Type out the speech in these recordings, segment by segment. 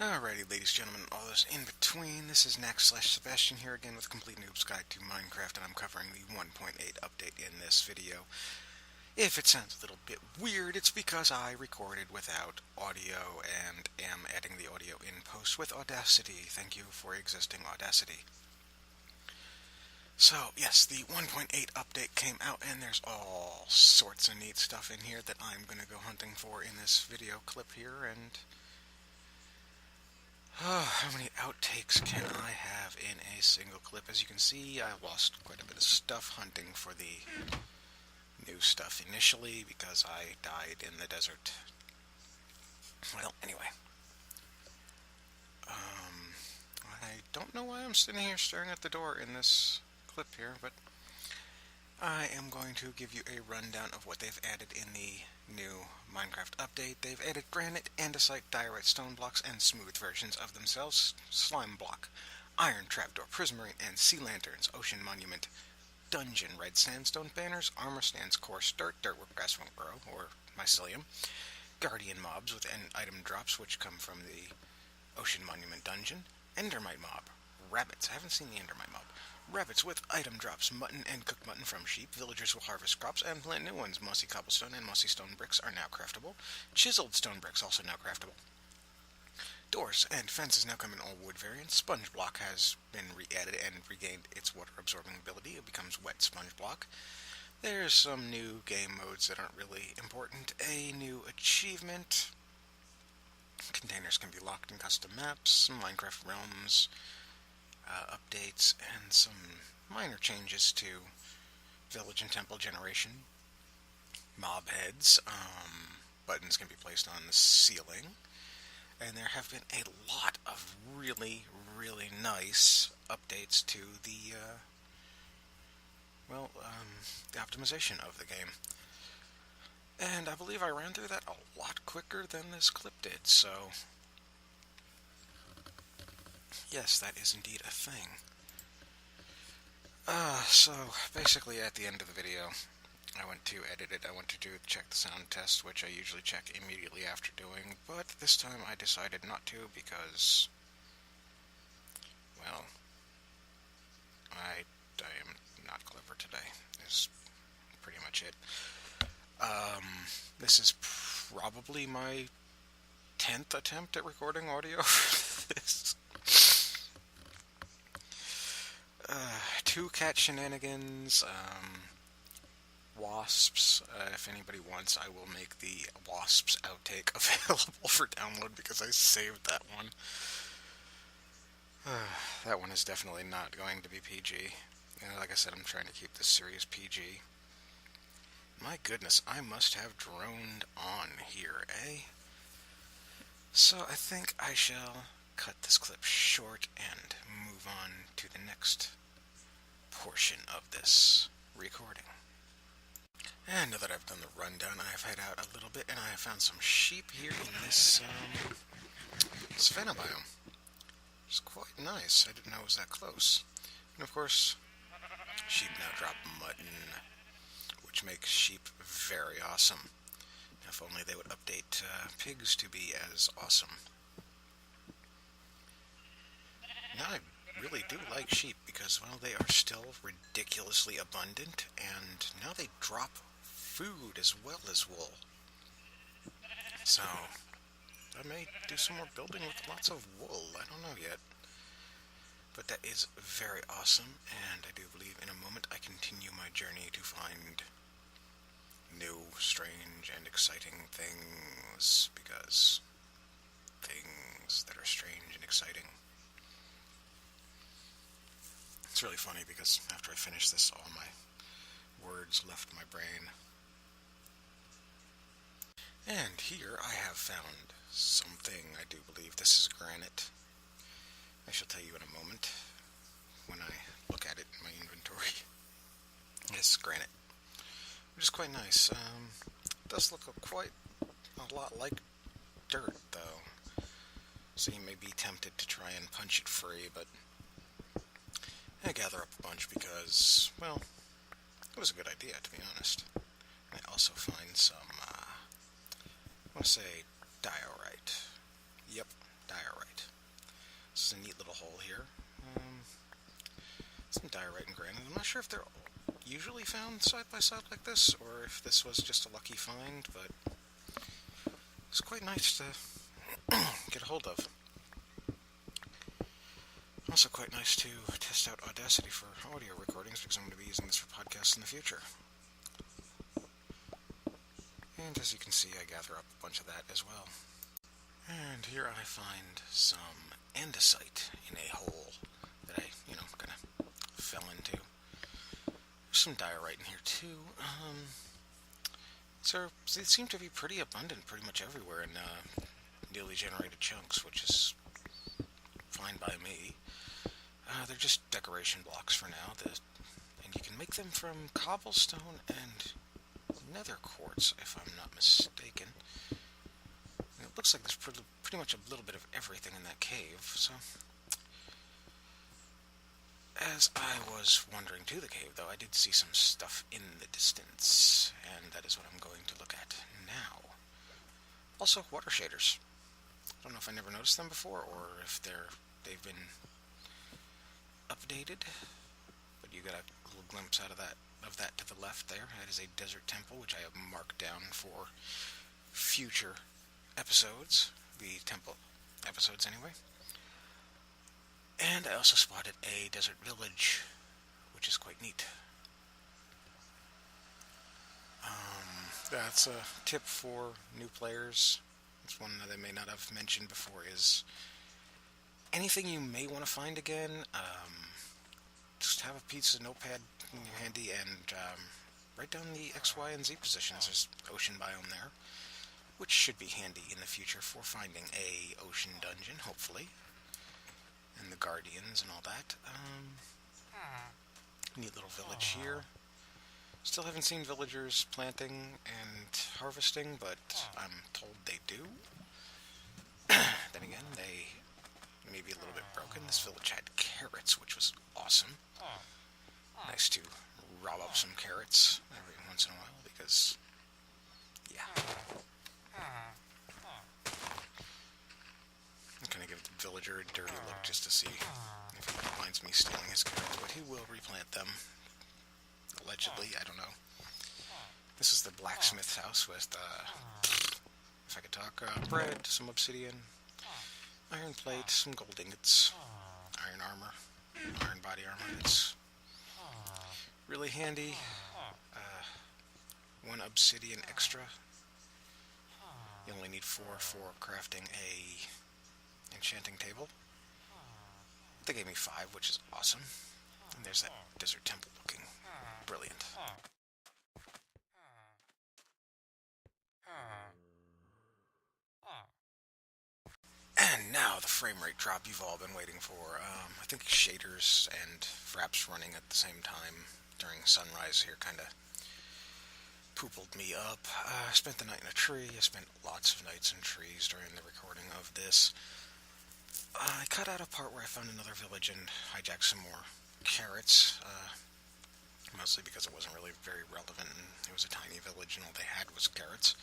Alrighty, ladies, gentlemen, all those in between, this is Nax/Sebastian here again with Complete Noob's Guide to Minecraft, and I'm covering the 1.8 update in this video. If it sounds a little bit weird, it's because I recorded without audio and am adding the audio in post with Audacity. Thank you for existing, Audacity. So, yes, the 1.8 update came out, and there's all sorts of neat stuff in here that I'm going to go hunting for in this video clip here, and how many outtakes can I have in a single clip? As you can see, I lost quite a bit of stuff hunting for the new stuff initially because I died in the desert. Well, anyway. I don't know why I'm sitting here staring at the door in this clip here, but I am going to give you a rundown of what they've added in the new Minecraft update. They've added granite, andesite, diorite stone blocks, and smooth versions of themselves, slime block, iron trapdoor, prismarine, and sea lanterns, ocean monument, dungeon, red sandstone banners, armor stands, coarse dirt, dirt where grass won't grow, or mycelium, guardian mobs with end item drops, which come from the ocean monument dungeon, endermite mob, rabbits, I haven't seen the endermite mob, rabbits with item drops, mutton and cooked mutton from sheep. Villagers will harvest crops and plant new ones. Mossy cobblestone and mossy stone bricks are now craftable. Chiseled stone bricks also now craftable. Doors and fences now come in all wood variants. Sponge block has been re-added and regained its water-absorbing ability. It becomes wet sponge block. There's some new game modes that aren't really important. A new achievement. Containers can be locked in custom maps. Minecraft realms. Updates, and some minor changes to village and temple generation. Mob heads, buttons can be placed on the ceiling, and there have been a lot of really, really nice updates to the, the optimization of the game. And I believe I ran through that a lot quicker than this clip did, so yes, that is indeed a thing. So basically at the end of the video, I went to edit it. I went to check the sound test, which I usually check immediately after doing, but this time I decided not to because, well, I am not clever today, is pretty much it. This is probably my 10th attempt at recording audio for this. Two cat shenanigans, wasps. If anybody wants, I will make the wasps outtake available for download because I saved that one. That one is definitely not going to be PG. Like I said, I'm trying to keep this series PG. My goodness, I must have droned on here, eh? So I think I shall cut this clip short and move on to the next portion of this recording. And now that I've done the rundown, I have head out a little bit, and I have found some sheep here in this savanna biome. It's quite nice. I didn't know it was that close. And of course, sheep now drop mutton, which makes sheep very awesome. If only they would update pigs to be as awesome. Now I really do like sheep because, well, they are still ridiculously abundant, and now they drop food as well as wool. So, I may do some more building with lots of wool. I don't know yet. But that is very awesome, and I do believe in a moment I continue my journey to find new, strange, and exciting things, because things that are strange and exciting. It's really funny because after I finished this, all my words left my brain. And here I have found something. I do believe this is granite. I shall tell you in a moment when I look at it in my inventory. Yes, granite. Which is quite nice. It does look quite a lot like dirt, though. So you may be tempted to try and punch it free, but I gather up a bunch because, well, it was a good idea, to be honest. I also find some, I want to say diorite. Yep, diorite. little hole here. Some diorite and granite. I'm not sure if they're usually found side by side like this, or if this was just a lucky find, but it's quite nice to get a hold of. Also quite nice to test out Audacity for audio recordings, because I'm going to be using this for podcasts in the future. And as you can see, I gather up a bunch of that as well. And here I find some andesite in a hole that I, kind of fell into. There's some diorite in here too. So they seem to be pretty abundant pretty much everywhere in newly generated chunks, which is fine by me. They're just decoration blocks for now, and you can make them from cobblestone and nether quartz, if I'm not mistaken. And it looks like there's pretty much a little bit of everything in that cave, so... As I was wandering to the cave, though, I did see some stuff in the distance, and that is what I'm going to look at now. Also, water shaders. I don't know if I never noticed them before, or if they've been updated, but you got a little glimpse out of that to the left there. That is a desert temple, which I have marked down for future episodes, the temple episodes anyway. And I also spotted a desert village, which is quite neat. That's a tip for new players. It's one that I may not have mentioned before, is anything you may want to find again, just have a piece of notepad handy and write down the X, Y, and Z positions. There's ocean biome there, which should be handy in the future for finding a ocean dungeon, hopefully. And the guardians and all that. Neat little village here. Still haven't seen villagers planting and harvesting, but I'm told they do. Then again, they may be a little bit broken. This village had carrots, which was awesome. Nice to rob up some carrots every once in a while, because, yeah. I'm going to give the villager a dirty look just to see if he finds me stealing his carrots, but he will replant them. Allegedly, I don't know. This is the blacksmith's house with, if I could talk, bread, some obsidian, iron plate, some gold ingots, iron armor, iron body armor. It's really handy. One obsidian extra. You only need 4 for crafting a enchanting table. They gave me 5, which is awesome. And there's that desert temple looking brilliant. And now the frame rate drop you've all been waiting for. I think shaders and fraps running at the same time during sunrise here kind of poopled me up. I spent the night in a tree. I spent lots of nights in trees during the recording of this. I cut out a part where I found another village and hijacked some more carrots, mostly because it wasn't really very relevant, and it was a tiny village and all they had was carrots.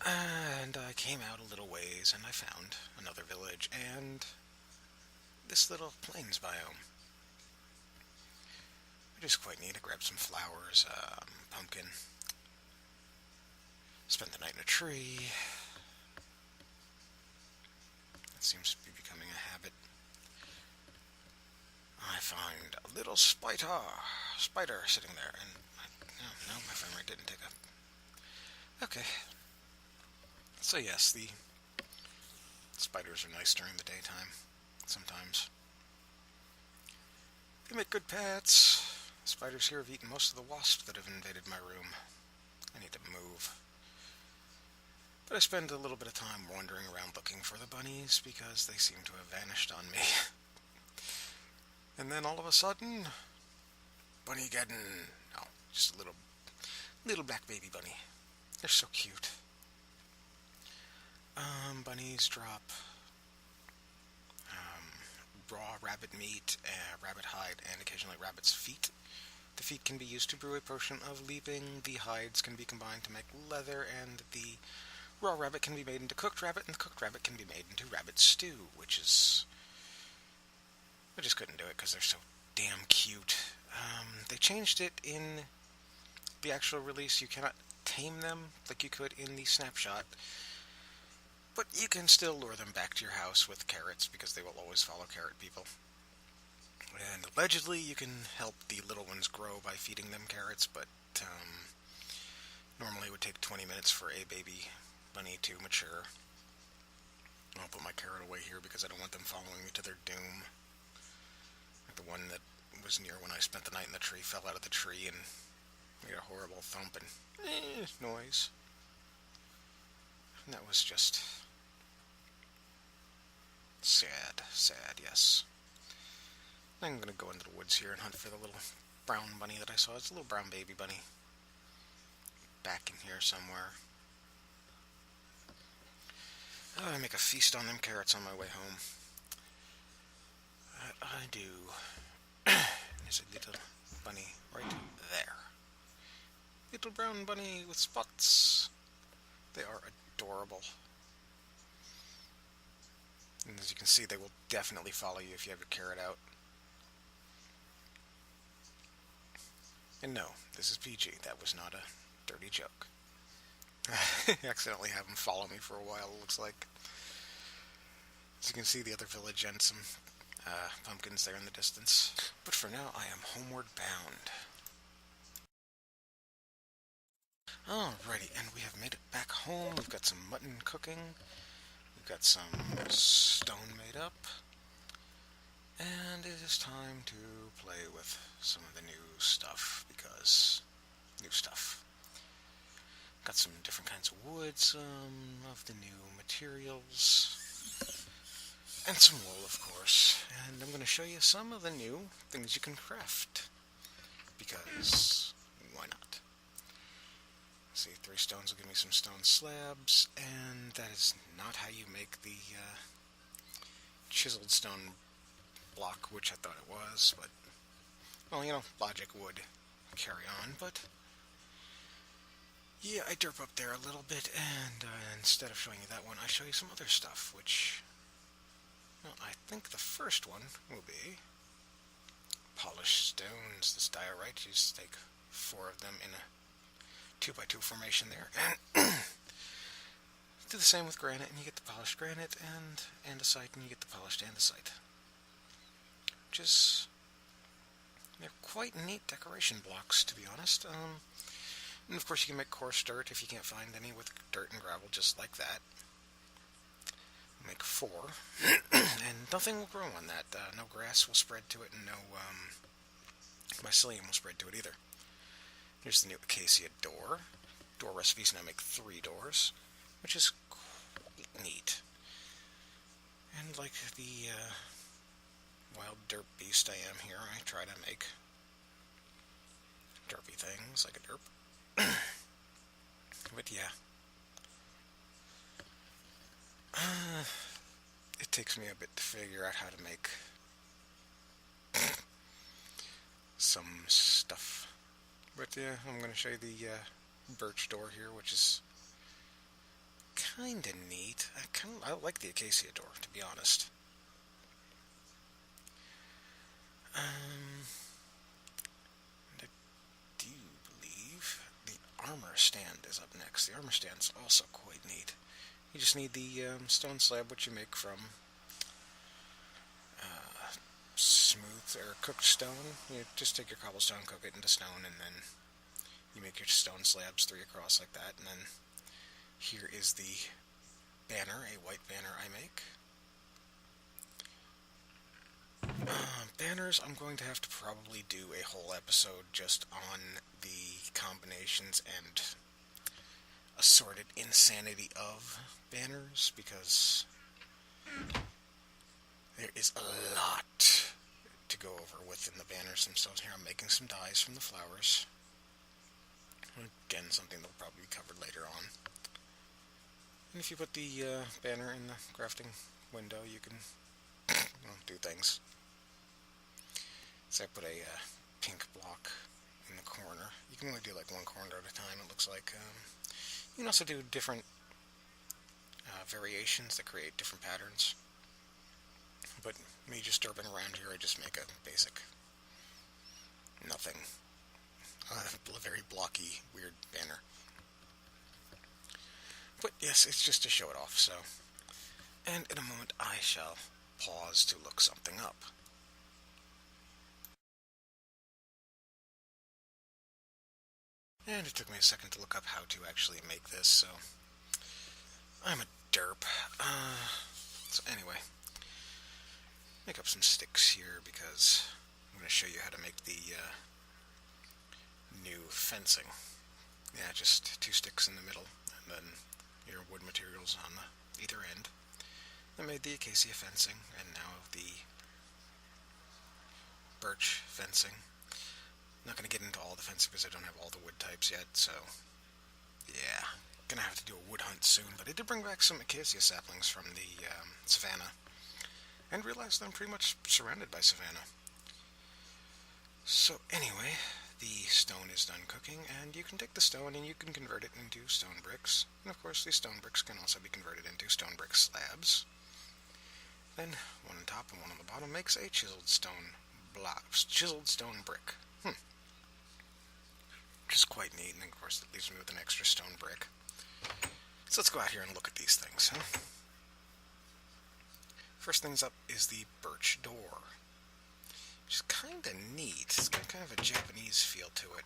And I came out a little ways and I found another village and this little plains biome. It is quite neat. I grabbed some flowers, pumpkin, spent the night in a tree. That seems to be becoming a habit. I find a little spider sitting there, and no, my frame rate didn't take up. Okay. So yes, the spiders are nice during the daytime, sometimes. They make good pets. Spiders here have eaten most of the wasps that have invaded my room. I need to move. But I spend a little bit of time wandering around looking for the bunnies because they seem to have vanished on me. And then all of a sudden, Bunnygeddon. No, just a little black baby bunny. They're so cute. Bunnies drop raw rabbit meat, rabbit hide, and occasionally rabbit's feet. The feet can be used to brew a potion of leaping, the hides can be combined to make leather, and the raw rabbit can be made into cooked rabbit, and the cooked rabbit can be made into rabbit stew, which is I just couldn't do it because they're so damn cute. They changed it in the actual release. You cannot tame them like you could in the snapshot, but you can still lure them back to your house with carrots because they will always follow carrot people. And allegedly you can help the little ones grow by feeding them carrots, but normally it would take 20 minutes for a baby bunny to mature. I'll put my carrot away here because I don't want them following me to their doom. Like the one that was near when I spent the night in the tree fell out of the tree and made a horrible thumping noise. And that was just sad, yes. I'm going to go into the woods here and hunt for the little brown bunny that I saw. It's a little brown baby bunny. Back in here somewhere. Oh, I make a feast on them carrots on my way home. I do. There's a little bunny right there. Little brown bunny with spots. They are adorable. And as you can see, they will definitely follow you if you have your carrot out. And no, this is PG. That was not a dirty joke. I accidentally have them follow me for a while, it looks like. As you can see, the other village and some pumpkins there in the distance. But for now, I am homeward bound. Alrighty, and we have made it back home. We've got some mutton cooking. We've got some stone made up. And it is time to play with some of the new stuff, because new stuff. Got some different kinds of wood, some of the new materials, and some wool, of course. And I'm going to show you some of the new things you can craft, because why not? See, 3 stones will give me some stone slabs, and that is not how you make the chiseled stone block, which I thought it was, but, well, you know, logic would carry on, but yeah, I derp up there a little bit, and instead of showing you that one, I show you some other stuff, which, well, I think the first one will be polished stones. This diorite, you just take 4 of them in a 2x2 formation there, and do the same with granite, and you get the polished granite, and andesite, and you get the polished andesite. Which is, they're quite neat decoration blocks, to be honest. And of course you can make coarse dirt if you can't find any with dirt and gravel, just like that. Make 4, and nothing will grow on that. No grass will spread to it, and no mycelium will spread to it either. Here's the new acacia door. Door recipes, and I make 3 doors, which is quite neat. And like the wild derp beast I am here, I try to make derpy things like a derp. But yeah. It takes me a bit to figure out how to make some stuff. But yeah, I'm going to show you the birch door here, which is kinda neat. I like the acacia door, to be honest. And I do believe the armor stand is up next. The armor stand's also quite neat. You just need the stone slab, which you make from smooth or cooked stone. You just take your cobblestone, cook it into stone, and then you make your stone slabs 3 across like that. And then here is the banner, a white banner I make. Banners, I'm going to have to probably do a whole episode just on the combinations and assorted insanity of banners, because there is a lot to go over within the banners themselves. Here I'm making some dyes from the flowers. Again, something that will probably be covered later on. And if you put the banner in the crafting window, you can do things. So I put a pink block in the corner. You can only do like 1 corner at a time, it looks like. You can also do different variations that create different patterns. But me just derping around here, I just make a basic nothing. A very blocky, weird banner. But yes, it's just to show it off, so. And in a moment, I shall pause to look something up. And it took me a second to look up how to actually make this, so I'm a derp. So anyway, make up some sticks here because I'm going to show you how to make the new fencing. Yeah, just 2 sticks in the middle, and then your wood materials on either end. I made the acacia fencing, and now the birch fencing. I'm not going to get into all the fencing because I don't have all the wood types yet, so yeah, gonna have to do a wood hunt soon. But I did bring back some acacia saplings from the savannah, and realized I'm pretty much surrounded by savannah. So anyway, the stone is done cooking, and you can take the stone and you can convert it into stone bricks. And of course, these stone bricks can also be converted into stone brick slabs. Then one on top and one on the bottom makes a chiseled stone brick. Which is quite neat, and of course it leaves me with an extra stone brick. So let's go out here and look at these things, huh? First things up is the birch door, which is kind of neat. It's got kind of a Japanese feel to it.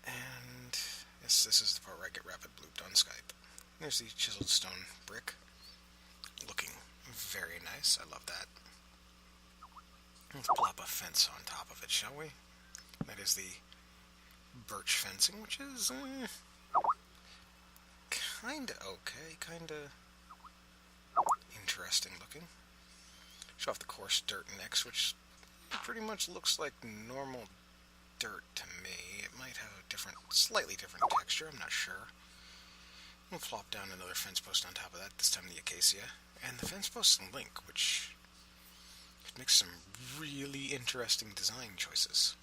And yes, this is the part where I get rapid blooped on Skype. There's the chiseled stone brick, looking very nice. I love that. Let's plop a fence on top of it, shall we? That is the birch fencing, which is kinda okay, kinda interesting looking. Show off the coarse dirt next, which pretty much looks like normal dirt to me. It might have a slightly different texture, I'm not sure. We'll plop down another fence post on top of that, this time the acacia. And the fence posts link, which makes some really interesting design choices.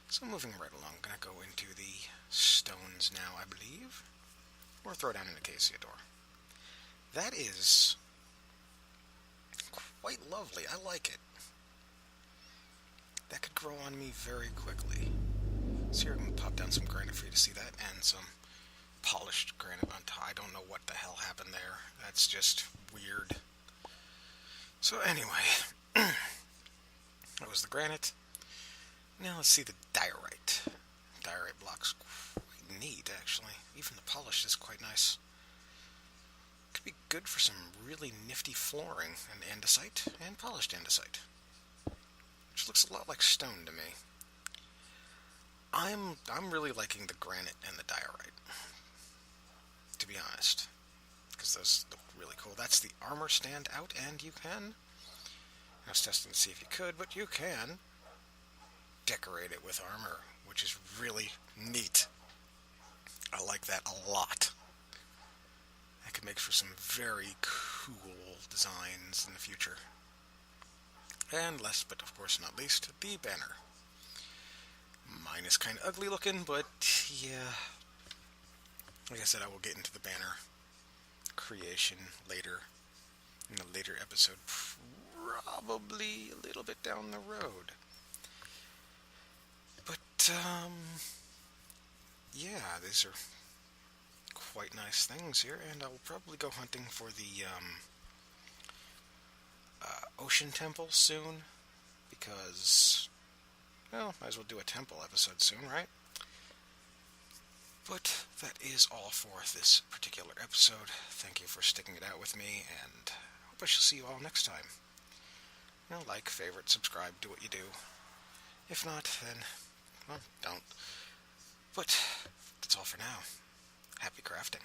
So moving right along, I'm going to go into the stones now, I believe. Or throw down an acacia door. That is quite lovely. I like it. That could grow on me very quickly. So here I'm going to pop down some granite for you to see that, and some polished granite on top. I don't know what the hell happened there. That's just weird. So anyway, that was the granite. Now let's see the diorite. Diorite blocks quite neat, actually. Even the polish is quite nice. Could be good for some really nifty flooring and andesite and polished andesite, which looks a lot like stone to me. I'm really liking the granite and the diorite, to be honest, because those look really cool. That's the armor stand out, and you can. I was testing to see if you could, but you can decorate it with armor, which is really neat. I like that a lot. That could make for some very cool designs in the future. And last but of course not least, the banner. Mine is kind of ugly looking, but yeah. Like I said, I will get into the banner creation later, in a later episode, probably a little bit down the road. But, yeah, these are quite nice things here, and I'll probably go hunting for the ocean temple soon, because, well, might as well do a temple episode soon, right? But that is all for this particular episode. Thank you for sticking it out with me, and I hope I shall see you all next time. You know, like, favorite, subscribe, do what you do. If not, then, well, don't. But that's all for now. Happy crafting.